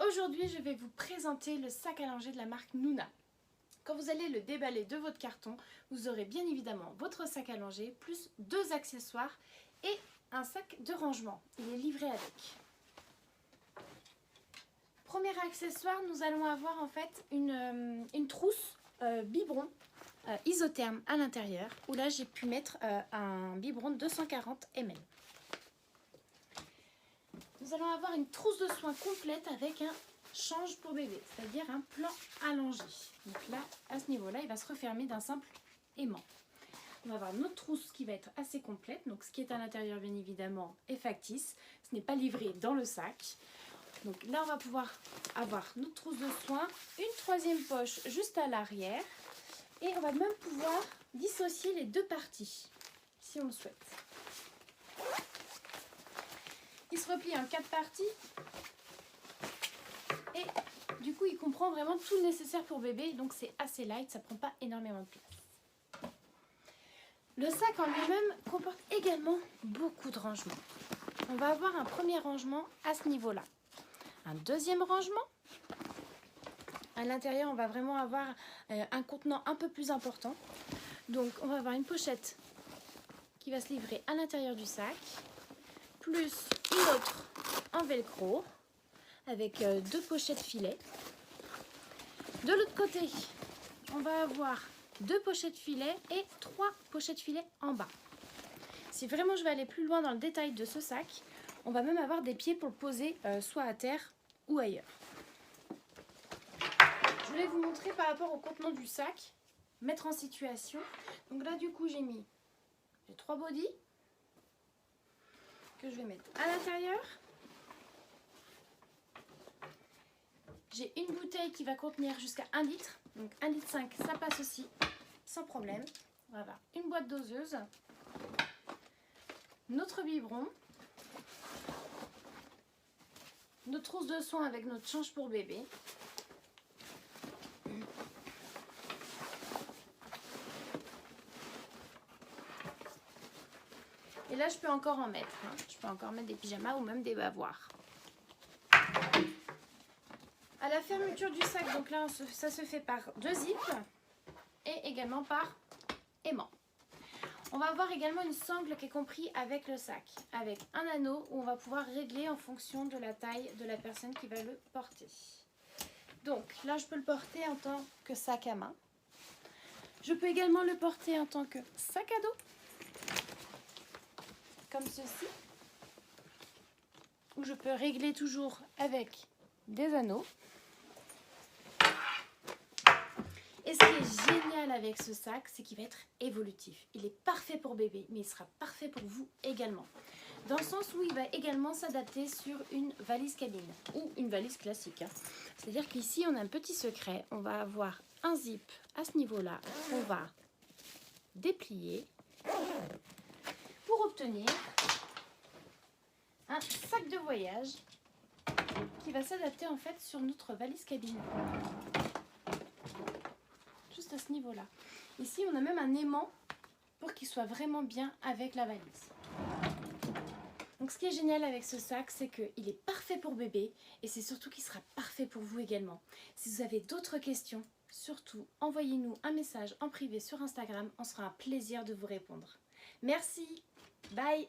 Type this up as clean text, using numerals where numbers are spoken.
Aujourd'hui, je vais vous présenter le sac à langer de la marque Nuna. Quand vous allez le déballer de votre carton, vous aurez bien évidemment votre sac à langer, plus 2 accessoires et un sac de rangement. Il est livré avec. Premier accessoire, nous allons avoir en fait une trousse biberon isotherme à l'intérieur, où là j'ai pu mettre un biberon de 240 ml. Nous allons avoir une trousse de soins complète avec un change pour bébé, c'est-à-dire un plan allongé. Donc là, à ce niveau-là, il va se refermer d'un simple aimant. On va avoir notre trousse qui va être assez complète. Donc ce qui est à l'intérieur, bien évidemment, est factice. Ce n'est pas livré dans le sac. Donc là, on va pouvoir avoir notre trousse de soins, une troisième poche juste à l'arrière. Et on va même pouvoir dissocier les deux parties, si on le souhaite. Il se replie en 4 parties. Et du coup, il comprend vraiment tout le nécessaire pour bébé. Donc c'est assez light, ça ne prend pas énormément de place. Le sac en lui-même comporte également beaucoup de rangements. On va avoir un premier rangement à ce niveau-là. Un deuxième rangement. À l'intérieur, on va vraiment avoir un contenant un peu plus important. Donc, on va avoir une pochette qui va se livrer à l'intérieur du sac, plus une autre en velcro, avec 2 pochettes filets. De l'autre côté, on va avoir 2 pochettes filets et 3 pochettes filets en bas. Si vraiment je vais aller plus loin dans le détail de ce sac, on va même avoir des pieds pour le poser soit à terre ou ailleurs. Je voulais vous montrer par rapport au contenant du sac, mettre en situation. Donc là du coup j'ai 3 bodys que je vais mettre à l'intérieur. J'ai une bouteille qui va contenir jusqu'à 1 litre, donc 1,5 litre, ça passe aussi sans problème. On va avoir une boîte doseuse, notre biberon, notre trousse de soins avec notre change pour bébé. Et là, je peux encore en mettre. Je peux encore mettre des pyjamas ou même des bavoirs. À la fermeture du sac, donc là, ça se fait par 2 zips et également par aimant. On va avoir également une sangle qui est comprise avec le sac, avec un anneau où on va pouvoir régler en fonction de la taille de la personne qui va le porter. Donc là, je peux le porter en tant que sac à main. Je peux également le porter en tant que sac à dos, comme ceci, où je peux régler toujours avec des anneaux. Et ce qui est génial avec ce sac, c'est qu'il va être évolutif. Il est parfait pour bébé, mais il sera parfait pour vous également. Dans le sens où il va également s'adapter sur une valise cabine ou une valise classique. C'est-à-dire qu'ici, on a un petit secret. On va avoir un zip à ce niveau-là qu'on va déplier pour obtenir un sac de voyage qui va s'adapter en fait sur notre valise cabine. Juste à ce niveau-là. Ici, on a même un aimant pour qu'il soit vraiment bien avec la valise. Donc ce qui est génial avec ce sac, c'est qu'il est parfait pour bébé et c'est surtout qu'il sera parfait pour vous également. Si vous avez d'autres questions, surtout envoyez-nous un message en privé sur Instagram, on sera un plaisir de vous répondre. Merci, bye!